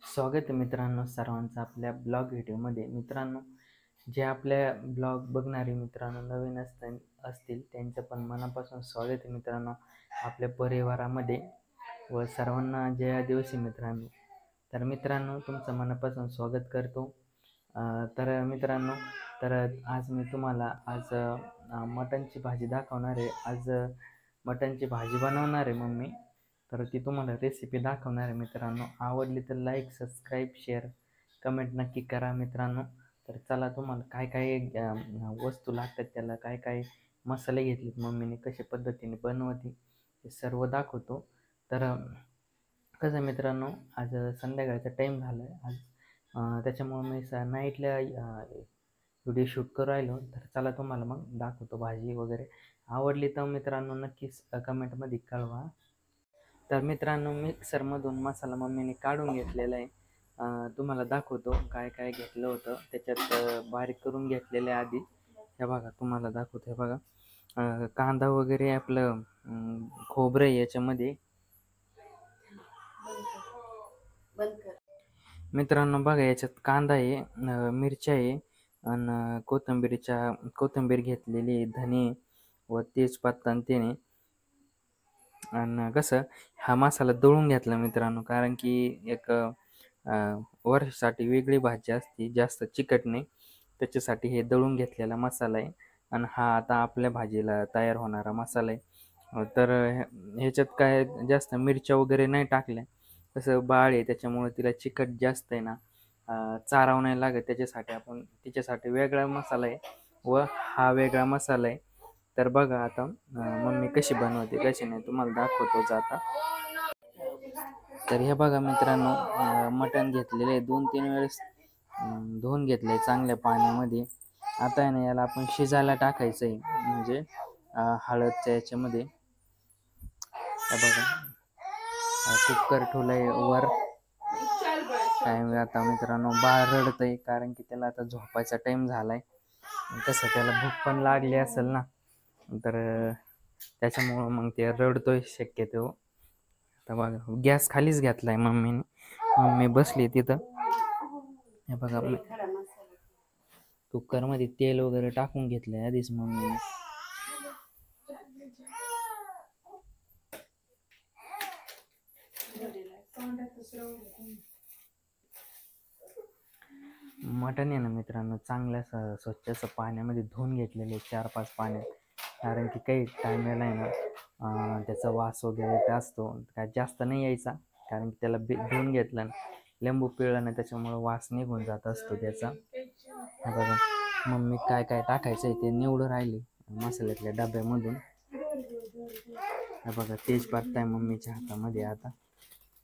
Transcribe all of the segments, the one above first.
स्वागत आहे मित्रांनो सर्वांचं आपल्या ब्लॉग व्हिडिओमध्ये. मित्रांनो, जे आपल्या ब्लॉग बघणारे मित्रांनो नवीन असतील त्यांचं पण मनापासून स्वागत आहे मित्रांनो आपल्या परिवारामध्ये. व सर्वांना जय आदिवासी मित्रांनो. तर मित्रांनो, तुमचं मनापासून स्वागत करतो. तर मित्रांनो, तर आज मी तुम्हाला मटणची भाजी दाखवणार आहे. आज मटणची भाजी बनवणार आहे मम्मी. तर ती तुम्हाला रेसिपी दाखवणार आहे मित्रांनो. आवडली तर लाईक, सबस्क्राईब, शेअर, कमेंट नक्की करा मित्रांनो. तर चला, तुम्हाला काय काय वस्तू लागतात, त्याला काय काय मसाले घेतलेत मम्मीने, कशा पद्धतीने बनवते हे सर्व दाखवतो. तर कसं मित्रांनो, आज संध्याकाळचा टाईम झाला आहे आज, त्याच्यामुळं मी नाईटला व्हिडिओ शूट करू राहिलो. तर चला, तुम्हाला मग दाखवतो भाजी वगैरे. आवडली तर मित्रांनो नक्कीच कमेंटमध्ये कळवा. तर मित्रांनो, मिक्सरमधून मसाला मम्मीने काढून घेतलेला आहे. तुम्हाला दाखवतो काय काय घेतलं होतं त्याच्यात. बारीक करून घेतलेलं आहे आधी. हे बघा, तुम्हाला दाखवतो. हे बघा, कांदा वगैरे, आपलं खोबरं आहे याच्यामध्ये. मित्रांनो बघा, याच्यात कांदा आहे, मिरच्या आहे, आणि कोथिंबीर घेतलेली आहे, धने व तेजपत्ता आणि त्याने. आणि कसं, हा मसाला दळून घेतला मित्रांनो, कारण की एक वर्षासाठी वेगळी भाजी असते, जास्त चिकट नाही, त्याच्यासाठी हे दळून घेतलेला मसाला आहे. आणि हा आता आपल्या भाजीला तयार होणारा मसाला आहे. तर ह्याच्यात काय जास्त मिरच्या वगैरे नाही टाकल्या. कसं बाळ आहे त्याच्यामुळे तिला चिकट जास्त आहे ना, चारावं नाही लागत, त्याच्यासाठी तिच्यासाठी वेगळा मसाला आहे व हा वेगळा मसाला आहे. तर बघा आता मम्मी कशी बनवते कशी नाही तुम्हाला दाखवतोच आता. तर हे बघा मित्रांनो, मटण घेतलेले आहे, 2-3 वेळेस धुवून घेतले चांगल्या पाण्यामध्ये. आता आहे ना, याला आपण शिजायला टाकायचं आहे, म्हणजे हळदच्या याच्यामध्ये. हे बघा, कुकर ठेवलंय वर. काय आता मित्रांनो, बाळ रडत आहे कारण की त्याला आता झोपायचा टाइम झालाय. कसं, त्याला भूक पण लागली असेल ना, तर त्याच्यामुळं मग ते रडतोय शक्यतो. आता बघा, गॅस खालीच घेतलाय मम्मीने. मम्मी बसली तिथं. हे बघा, कुकरमध्ये तेल वगैरे टाकून घेतलंय आधीच मम्मीने. मटण आहे ना मित्रांनो, चांगल्या स्वच्छ असं पाण्यामध्ये धुवून घेतलेले 4-5 पाण्यात. कारण की काही टायमाला आहे ना, त्याचा वास वगैरे असतो, काय जास्त नाही यायचा, कारण की त्याला धुवून घेतलं ना, लिंबू पिळलं ना, त्याच्यामुळं वास निघून जात असतो त्याचा. हे बघा, मम्मी काय काय टाकायचं आहे ते निवडून राहिली मसाल्यातल्या डब्यामधून. हे बघा, तेजपत्ता आहे मम्मीच्या हातामध्ये आता.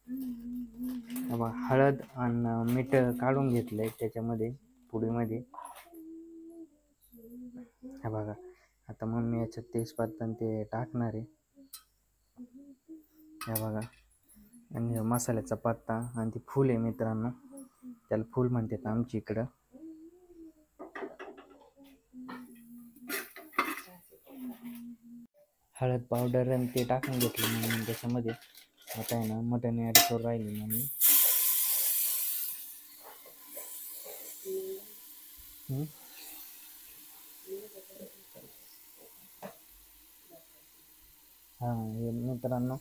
हे बघा, हळद आणि मीठ काढून घेतलंय त्याच्यामध्ये पुडीमध्ये. हे बघा, आता मम्मी याच्यात तेजपत्ता ते टाकणार आहे. हे बघा, आणि मसाल्याचा पत्ता आणि ती फूल आहे मित्रांनो, त्याला फूल म्हणतात आमच्या इकडं. हळद पावडर आणि ते टाकून घेतलं म्हणून त्याच्यामध्ये. आता आहे ना, मटण ॲड करून राहिली म्हणून. हे मित्रांनो,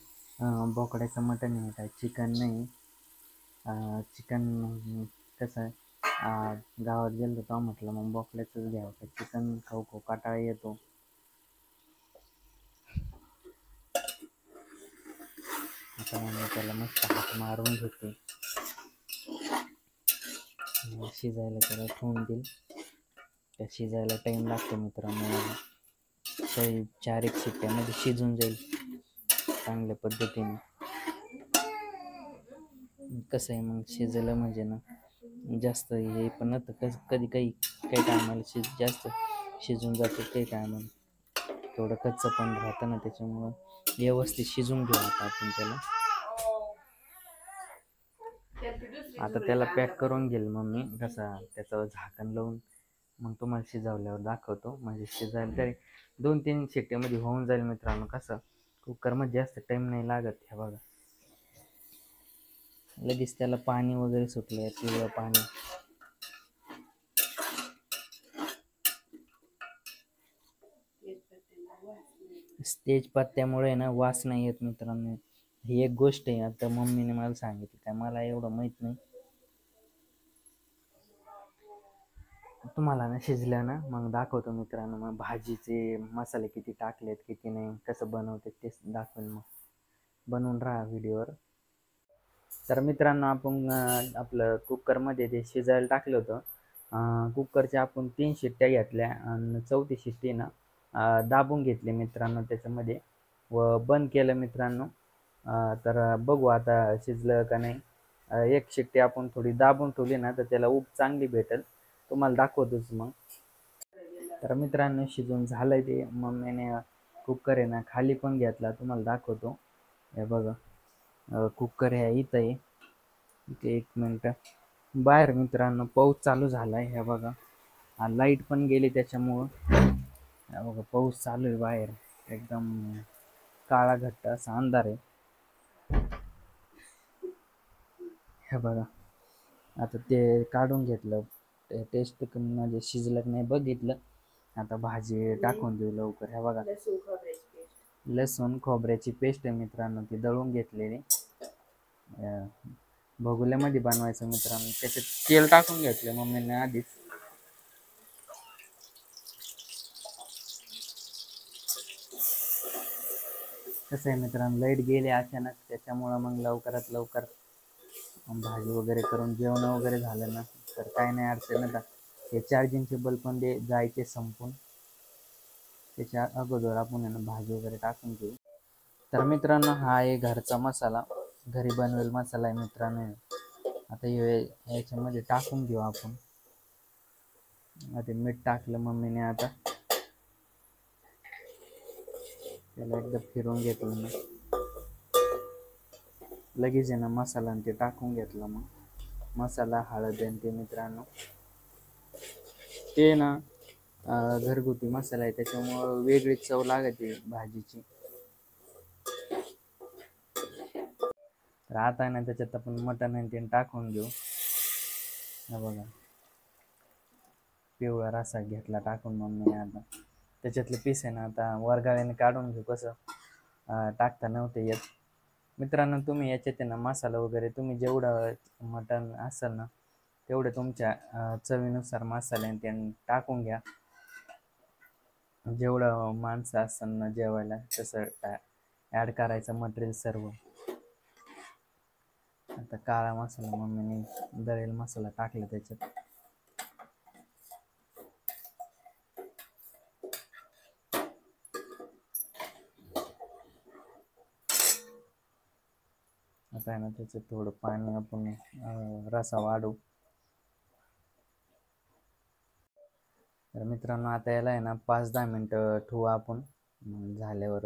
बोकड्याचं मटण आहे, काय चिकन नाही. चिकन कसं आहे, गावात गेलो तर म्हटलं मग बोकड्याचंच घ्यावं, का चिकन खाऊ खाऊ काटाळा येतो. आता मग त्याला मस्त हात मारून घेते, शिजायला त्याला ठेवून देईल. त्या शिजायला टाईम लागतो मित्रांनो, 4-1 शिट्ट्यामध्ये शिजून जाईल चांगल्या पद्धतीने. कसं आहे, मग शिजलं म्हणजे ना जास्त हे पण नव्हतं, कधी काही टायमाला जास्त शिजून जातं, काही टायमाला थोडं कच्चं पण राहतं ना, त्याच्यामुळं व्यवस्थित शिजून घेऊ आता आपण त्याला. आता त्याला पॅक करून घेईल मम्मी, कसा त्याचं झाकण लावून मग तुम्हाला शिजवल्यावर दाखवतो. म्हणजे शिजायला तरी 2-3 शिट्ट्यामध्ये होऊन जाईल मित्रांनो. कसं कुकरमध्ये जास्त टाईम नाही लागत. हे बघा, लगेच त्याला पाणी वगैरे सुटलं, पिवळं पाणी. तेजपत्त्यामुळे ना वास नाही येत मित्रांनो. ही एक गोष्ट आहे, आता मम्मीने मला सांगितली, काय मला एवढं माहित नाही. तुम्हाला ना शिजलं ना मग दाखवतो मित्रांनो, मग भाजीचे मसाले किती टाकलेत किती नाही, कसं बनवते ते दाखवेन. मग बनवून राहा व्हिडिओवर. तर मित्रांनो आपण आपलं कुकरमध्ये ते शिजायला टाकलं होतं. कुकरच्या आपण 3 शिट्ट्या घेतल्या आणि 4थी शिट्टी ना दाबून घेतली मित्रांनो त्याच्यामध्ये, व बंद केलं मित्रांनो. तर बघू आता शिजलं का नाही. एक शिट्टी आपण थोडी दाबून ठेवली ना तर त्याला ऊब चांगली भेटेल, तुम्हाला दाखवतोच मग. तर मित्रांनो शिजून झालंय ते. मम्मीने कुकर आहे ना खाली पण घेतला, तुम्हाला दाखवतो. हे बघा, कुकर ह्या इथं आहे. इथे 1 मिनिट. बाहेर मित्रांनो पाऊस चालू झालाय, हे बघा. लाईट पण गेली त्याच्यामुळं. हे बघा पाऊस चालू आहे बाहेर, एकदम काळा घट्ट असा अंधार आहे. हे बघा, आता ते काढून घेतलं, टेस्ट म्हणजे शिजलं की नाही बघितलं. आता भाजी टाकून देऊ लवकर. हे बघा, लसूण खोबऱ्याची पेस्ट आहे मित्रांनो, ती दळून घेतलेली. भगुल्यामध्ये बनवायचं मित्रांनो, त्याच्यात तेल टाकून घेतलं मम्मीने आधीच. कसं आहे मित्रांनो, लाईट गेली अचानक, त्याच्यामुळं मग लवकरात लवकर भाजी वगैरे करून जेवण वगैरे झालं ना तर काय नाही अडचण. आता हे चार्जिंगचे बल्ब पण ते जायचे संपून, त्याच्या अगोदर आपण भाजी वगैरे टाकून घेऊ. तर मित्रांनो हा आहे घरचा मसाला, घरी बनवेल मसाला आहे मित्रांनो. आता याच्यामध्ये टाकून घेऊ आपण. आता मीठ टाकलं मम्मीने, आता त्याला एकदा फिरवून घेतलं ना, लगेच आहे ना मसाला ते टाकून घेतला. मग मसाला हळद आणि ते मित्रांनो, ते ना घरगुती मसाला आहे त्याच्यामुळं वेगळी चव लागते भाजीची. तर आता ना त्याच्यात आपण मटण आणि ते टाकून घेऊ. हे बघा, पिवळा रसा घेतला टाकून मम्मीने. आता त्याच्यातले पीस आहे ना आता वरगाळ्याने काढून घेऊ, कसं टाकता नव्हते येत. मित्रांनो तुम्ही याच्यात ना मसाला वगैरे तुम्ही जेवढं मटण असेल ना तेवढे तुमच्या चवीनुसार मसाले ते टाकून घ्या. जेवढं माणसं असेल ना जेवायला तसं ॲड करायचं मटेरियल सर्व. आता काळा मसाला मम्मीने दळेल मसाला टाकला त्याच्यात. आता आहे ना त्याच्यात थोडं पाणी आपण रसा वाढवू. तर मित्रांनो आता याला आहे ना 5-10 मिनटं ठेवू आपण. झाल्यावर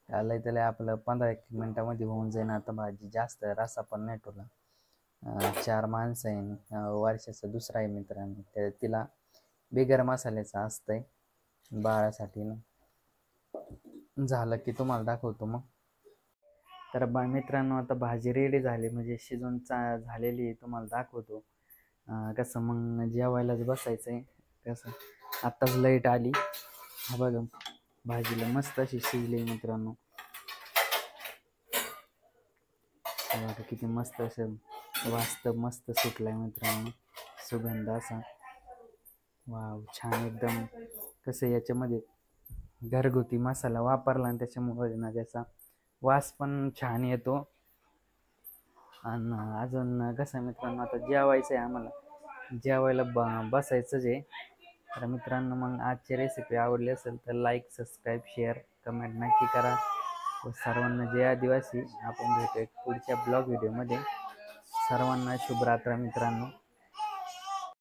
त्याला त्याला आपलं 15-1 मिनटामध्ये होऊन जाईल. आता भाजी जास्त रसा पण नाही ठेवला. 4 माणसं आहे, वर्षाचा दुसरा आहे मित्रांनो, तिला बिगर मसाल्याचं असतंय बाळासाठी ना. झालं की तुम्हाला दाखवतो मग. तर मित्रांनो आता भाजी रेडी झाली, म्हणजे शिजून झालेली तुम्हाला दाखवतो. कसं मग जेवायलाच बसायचं आहे. कसं आत्ताच लाईट आली, हा बघा भाजीला मस्त अशी शिजली मित्रांनो. किती मस्त असं वास्त मस्त सुटलाय मित्रांनो, सुगंध असा. वाव, छान एकदम. कसं याच्यामध्ये घरगुती मसाला वापरला आणि त्याच्यामुळे ना त्याचा वास पण छान येतो. आणि अजून कसं मित्रांनो आता जेवायचं आहे आम्हाला, जेवायला बसायचंच आहे. तर मित्रांनो मग आजची रेसिपी आवडली असेल तर लाईक, सबस्क्राईब, शेअर, कमेंट नक्की करा. व सर्वांना जय आदिवासी. आपण भेटू एक पुढच्या ब्लॉग व्हिडिओमध्ये. सर्वांना शुभरात्र मित्रांनो.